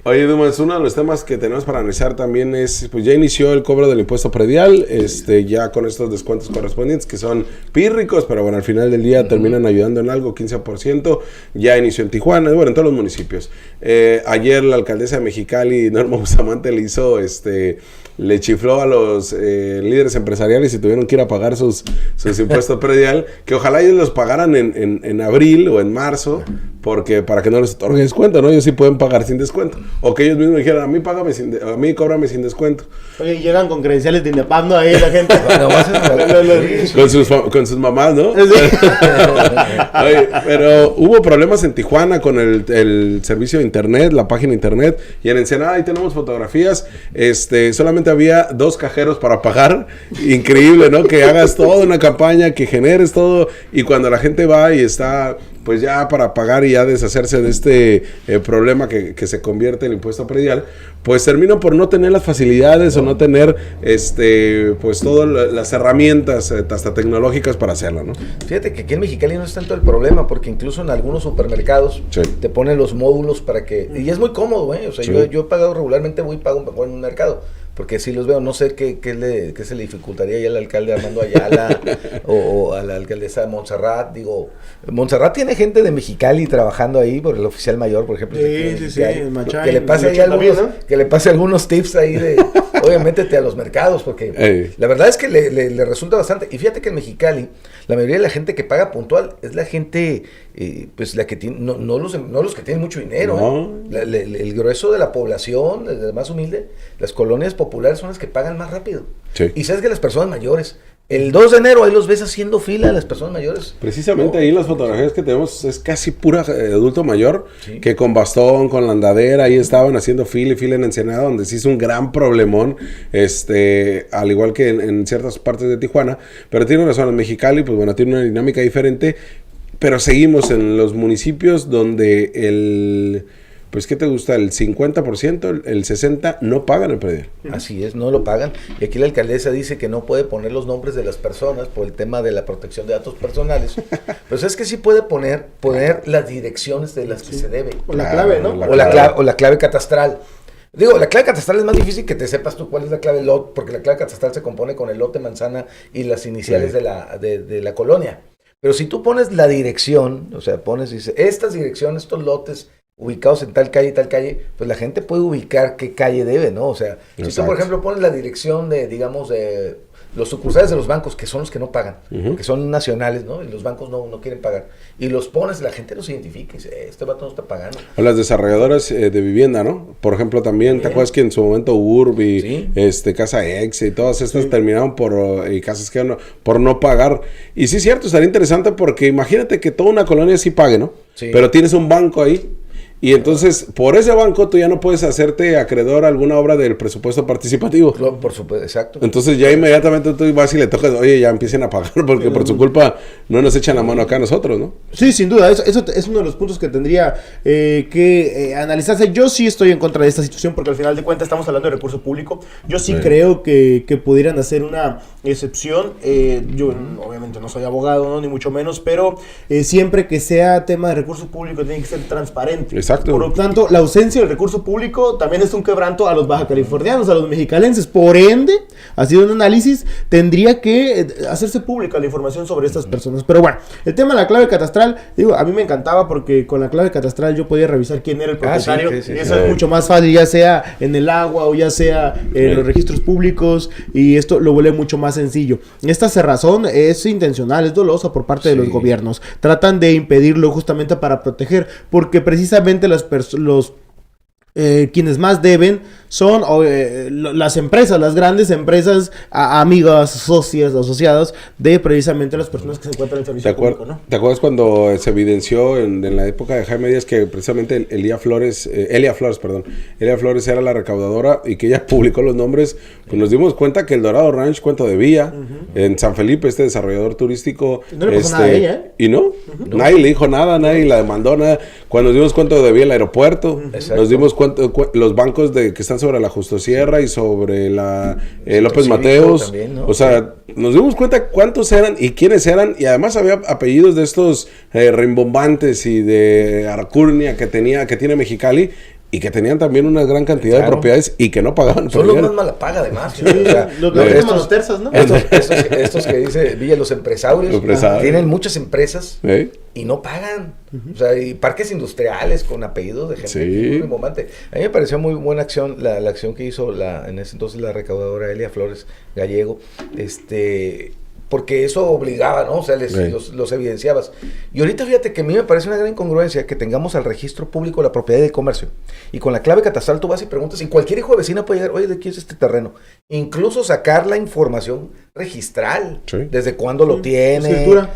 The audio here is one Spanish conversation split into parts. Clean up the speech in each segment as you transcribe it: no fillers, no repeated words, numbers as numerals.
Oye, Dumas, uno de los temas que tenemos para analizar también es, pues ya inició el cobro del impuesto predial, ya con estos descuentos correspondientes que son pírricos, pero bueno, al final del día terminan ayudando en algo, 15%, ya inició en Tijuana, bueno, en todos los municipios. Ayer la alcaldesa de Mexicali, Norma Bustamante, le chifló a los líderes empresariales y tuvieron que ir a pagar sus impuestos predial, que ojalá ellos los pagaran en abril o en marzo, porque para que no les otorgue descuento, ¿no? Ellos sí pueden pagar sin descuento. O que ellos mismos dijeran, a mí cóbrame sin descuento. Oye, llegan con credenciales de Indepando ahí la gente. con sus mamás, ¿no? Sí. Oye, pero hubo problemas en Tijuana con el servicio de internet, la página de internet, y en Ensenada ahí tenemos fotografías, solamente había 2 cajeros para pagar. Increíble, ¿no? Que hagas toda una campaña, que generes todo, y cuando la gente va y está pues ya para pagar y ya deshacerse de este problema que se convierte en el impuesto predial, pues terminan por no tener las facilidades o no tener pues todas las herramientas hasta tecnológicas para hacerlo, ¿no? Fíjate que aquí en Mexicali no es tanto el problema, porque incluso en algunos supermercados te ponen los módulos para que, y es muy cómodo, o sea, yo he pagado regularmente, pago en un mercado, porque si los veo, no sé qué se le dificultaría ya al alcalde Armando Ayala o a la alcaldesa Montserrat. Digo, Montserrat tiene gente de Mexicali trabajando ahí, por el oficial mayor, por ejemplo. Que le pase ahí algunos, ¿no? Que le pase algunos tips ahí de, oye, métete a los mercados, porque la verdad es que le resulta bastante. Y fíjate que en Mexicali, la mayoría de la gente que paga puntual es la gente, pues la que tiene, no los que tienen mucho dinero. No. El grueso de la población, el más humilde, las colonias populares son las que pagan más rápido. Sí. Y sabes que las personas mayores, el 2 de enero ahí los ves haciendo fila a las personas mayores. Precisamente ahí las fotografías que tenemos es casi pura adulto mayor, que con bastón, con la andadera, ahí estaban haciendo fila y fila en Ensenada, donde sí es un gran problemón, al igual que en ciertas partes de Tijuana. Pero tiene razón, en Mexicali, pues bueno, tiene una dinámica diferente, pero seguimos en los municipios donde pues, ¿qué te gusta? El 50%, el 60% no pagan el predial. Así es, no lo pagan. Y aquí la alcaldesa dice que no puede poner los nombres de las personas por el tema de la protección de datos personales. Pero es que sí puede poner las direcciones de las que se debe. O la clave, ¿no? O la clave catastral. Digo, la clave catastral es más difícil que te sepas tú cuál es la clave lote, porque la clave catastral se compone con el lote, manzana y las iniciales de la colonia. Pero si tú pones la dirección, o sea, dice, estas direcciones, estos lotes ubicados en tal calle, pues la gente puede ubicar qué calle debe, ¿no? O sea, si tú, por ejemplo, pones la dirección de, digamos, de los sucursales de los bancos, que son los que no pagan, que son nacionales, ¿no? Y los bancos no quieren pagar. Y los pones, la gente los identifica y dice, este vato no está pagando. O las desarrolladoras de vivienda, ¿no? Por ejemplo, también, ¿te acuerdas que en su momento Urbi, Casa Ex y todas estas terminaron y casas que por no pagar? Y sí es cierto, estaría interesante porque imagínate que toda una colonia sí pague, ¿no? Sí. Pero tienes un banco ahí. Y entonces, por ese banco, tú ya no puedes hacerte acreedor a alguna obra del presupuesto participativo. Por supuesto, exacto. Entonces, ya inmediatamente tú vas y le tocas, oye, ya empiecen a pagar, porque por su culpa no nos echan la mano acá a nosotros, ¿no? Sí, sin duda. Eso es uno de los puntos que tendría que analizarse. Yo sí estoy en contra de esta situación, porque al final de cuentas estamos hablando de recurso público. Yo sí creo que pudieran hacer una excepción. Yo, obviamente, no soy abogado, ¿no? Ni mucho menos, pero siempre que sea tema de recurso público, tiene que ser transparente. Exacto. Por lo tanto, la ausencia del recurso público también es un quebranto a los baja californianos, a los mexicalenses. Por ende, haciendo un análisis, tendría que hacerse pública la información sobre estas personas. Pero bueno, el tema de la clave catastral, digo, a mí me encantaba porque con la clave catastral yo podía revisar quién era el propietario. Y eso es mucho más fácil, ya sea en el agua o ya sea en los registros públicos, y esto lo vuelve mucho más sencillo. Esta cerrazón es intencional, es dolosa por parte de los gobiernos. Tratan de impedirlo justamente para proteger, porque precisamente quienes más deben son las empresas, las grandes empresas, amigas, socias, asociadas de precisamente las personas que se encuentran en el servicio público, ¿no? ¿Te acuerdas cuando se evidenció en la época de Jaime Díaz que precisamente Elia Flores era la recaudadora y que ella publicó los nombres? Pues nos dimos cuenta que el Dorado Ranch, cuánto debía, en San Felipe, este desarrollador turístico. No le pasó nada a ella, ¿eh? Y no, nadie le dijo nada, nadie la demandó nada. Cuando nos dimos cuánto debía el aeropuerto, nos dimos cuánto, los bancos que están sobre la Justo Sierra y sobre la López Mateos, también, ¿no? O sea, nos dimos cuenta cuántos eran y quiénes eran, y además había apellidos de estos rimbombantes y de Arcurnia que tiene Mexicali, y que tenían también una gran cantidad de propiedades y que no pagaban. Son los más mala paga, además. Sí, o sea, los terzas, ¿no? Estos que dice Villa, los empresarios, tienen muchas empresas y no pagan. O sea, y parques industriales con apellidos de gente muy bombante. A mí me pareció muy buena acción la acción que hizo en ese entonces la recaudadora Elia Flores Gallego, porque eso obligaba, ¿no? O sea, los evidenciabas. Y ahorita fíjate que a mí me parece una gran incongruencia que tengamos al registro público de la propiedad y del comercio. Y con la clave catastral tú vas y preguntas, y cualquier hijo de vecina puede llegar, oye, ¿de quién es este terreno? Incluso sacar la información registral, desde cuándo lo tiene,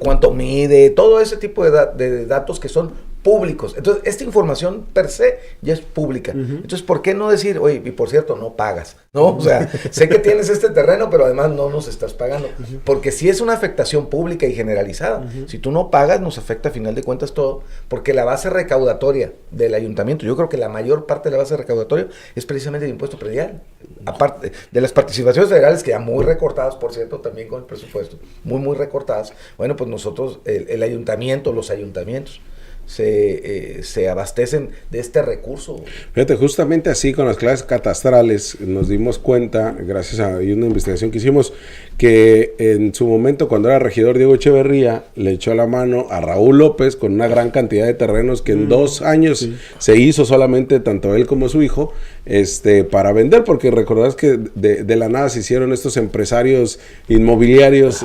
cuánto mide, todo ese tipo de datos que son públicos. Entonces, esta información per se ya es pública. Entonces, ¿por qué no decir, oye, y por cierto, no pagas? ¿No? O sea, sé que tienes este terreno, pero además no nos estás pagando. Porque si es una afectación pública y generalizada, si tú no pagas, nos afecta a final de cuentas todo, porque la base recaudatoria del ayuntamiento, yo creo que la mayor parte de la base recaudatoria es precisamente el impuesto predial. Aparte de las participaciones federales, que ya muy recortadas, por cierto, también con el presupuesto, muy recortadas. Bueno, pues nosotros, el ayuntamiento, los ayuntamientos, se abastecen de este recurso. Fíjate, justamente así con las claves catastrales nos dimos cuenta, gracias a una investigación que hicimos, que en su momento cuando era regidor Diego Echeverría le echó la mano a Raúl López con una gran cantidad de terrenos que en 2 años se hizo solamente tanto él como su hijo para vender, porque recordás que de la nada se hicieron estos empresarios inmobiliarios,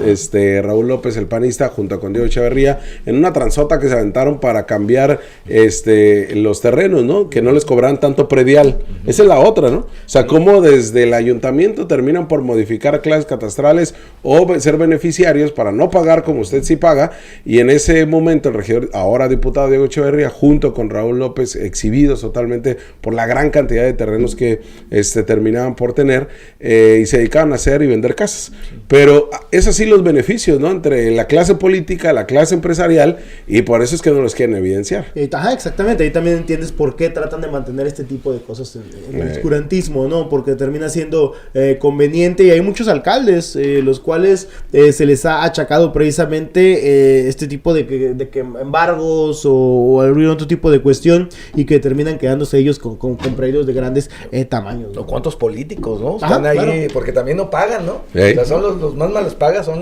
Raúl López el panista junto con Diego Echeverría en una transota que se aventaron para cambiar los terrenos, ¿no? Que no les cobraran tanto predial. Esa es la otra, ¿no? O sea, cómo desde el ayuntamiento terminan por modificar claves catastrales o ser beneficiarios para no pagar como usted sí paga, y en ese momento el regidor, ahora diputado Diego Echeverría, junto con Raúl López, exhibidos totalmente por la gran cantidad de terrenos que terminaban por tener, y se dedicaban a hacer y vender casas. Pero es así los beneficios, ¿no? Entre la clase política, la clase empresarial, y por eso es que no los quieren evidenciar. Ajá, exactamente. Ahí también entiendes por qué tratan de mantener este tipo de cosas en el oscurantismo, ¿no? Porque termina siendo conveniente, y hay muchos alcaldes los cuales se les ha achacado precisamente este tipo de que embargos o algún otro tipo de cuestión, y que terminan quedándose ellos con predios de grandes tamaños, ¿no? ¿Cuántos políticos, no? Están ahí, claro, porque también no pagan, ¿no? O sea, son los más malas pagas, son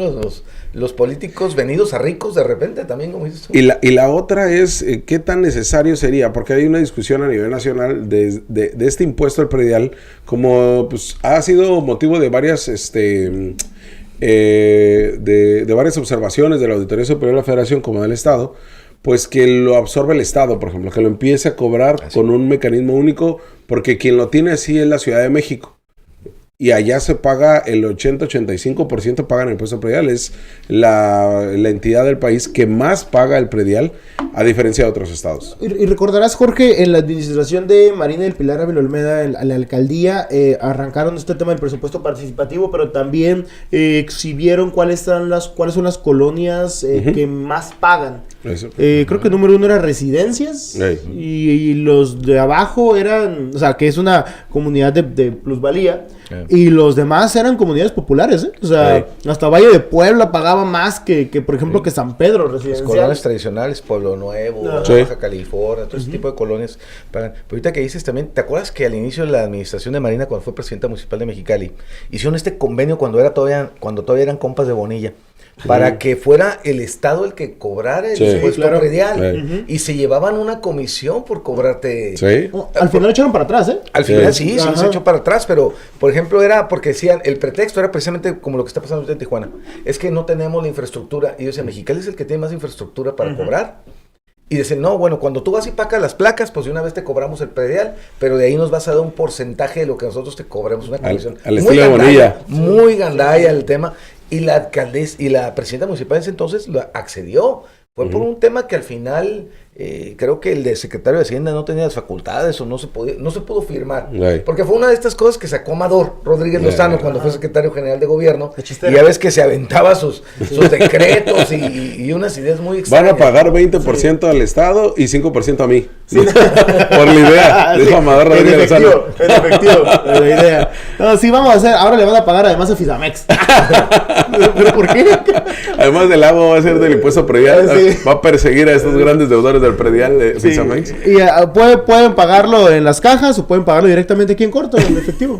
los políticos venidos a ricos de repente también, como dices tú. Y la otra es, ¿qué tan necesario sería? Porque hay una discusión a nivel nacional de este impuesto al predial, como pues ha sido motivo de varias de varias observaciones de la Auditoría Superior de la Federación como del Estado, pues que lo absorbe el Estado, por ejemplo, que lo empiece a cobrar con un mecanismo único, porque quien lo tiene así es la Ciudad de México. Y allá se paga el 80-85% pagan el impuesto predial. Es la entidad del país que más paga el predial, a diferencia de otros estados. Y recordarás, Jorge, en la administración de Marina del Pilar Ávila Olmeda, en la alcaldía, arrancaron este tema del presupuesto participativo, pero también exhibieron cuáles son las colonias que más pagan. Creo que el número 1 era residencias, y los de abajo eran, o sea, que es una comunidad de plusvalía, y los demás eran comunidades populares, o sea, hasta Valle de Puebla pagaba más que por ejemplo, que San Pedro residencial. Las colonias tradicionales, Pueblo Nuevo, Baja California, todo ese tipo de colonias pagan. Pero ahorita que dices también, ¿te acuerdas que al inicio de la administración de Marina, cuando fue presidenta municipal de Mexicali, hicieron este convenio cuando todavía eran compas de Bonilla, para que fuera el Estado el que cobrara el impuesto predial, y se llevaban una comisión por cobrarte? Al final echaron para atrás, Al final sí se echó para atrás, pero por ejemplo era porque decían, el pretexto era precisamente como lo que está pasando en Tijuana, es que no tenemos la infraestructura, y yo decía, Mexicali es el que tiene más infraestructura para cobrar. Y dicen, no, bueno, cuando tú vas y pacas las placas, pues de una vez te cobramos el predial, pero de ahí nos vas a dar un porcentaje de lo que nosotros te cobramos, una comisión. Al estilo de Bonilla. Muy gandalla el tema. Y la alcaldesa y la presidenta municipal en ese entonces lo accedió. Fue por un tema que al final creo que el de secretario de Hacienda no tenía las facultades o no se pudo firmar. Porque fue una de estas cosas que sacó Amador Rodríguez Lozano cuando fue secretario general de gobierno. Y ya ves que se aventaba sus decretos y unas ideas muy extrañas. Van a pagar 20% al Estado y 5% a mí. Por la idea, dijo Amador Rodríguez Lozano. En efectivo, la idea. No, sí, vamos a hacer. Ahora le van a pagar además a Fisamex. ¿Pero por qué? Además del agua va a ser del impuesto predial. Sí. Va a perseguir a estos grandes deudores del predial de Fisamex. Y pueden pagarlo en las cajas o pueden pagarlo directamente aquí en corto, en efectivo.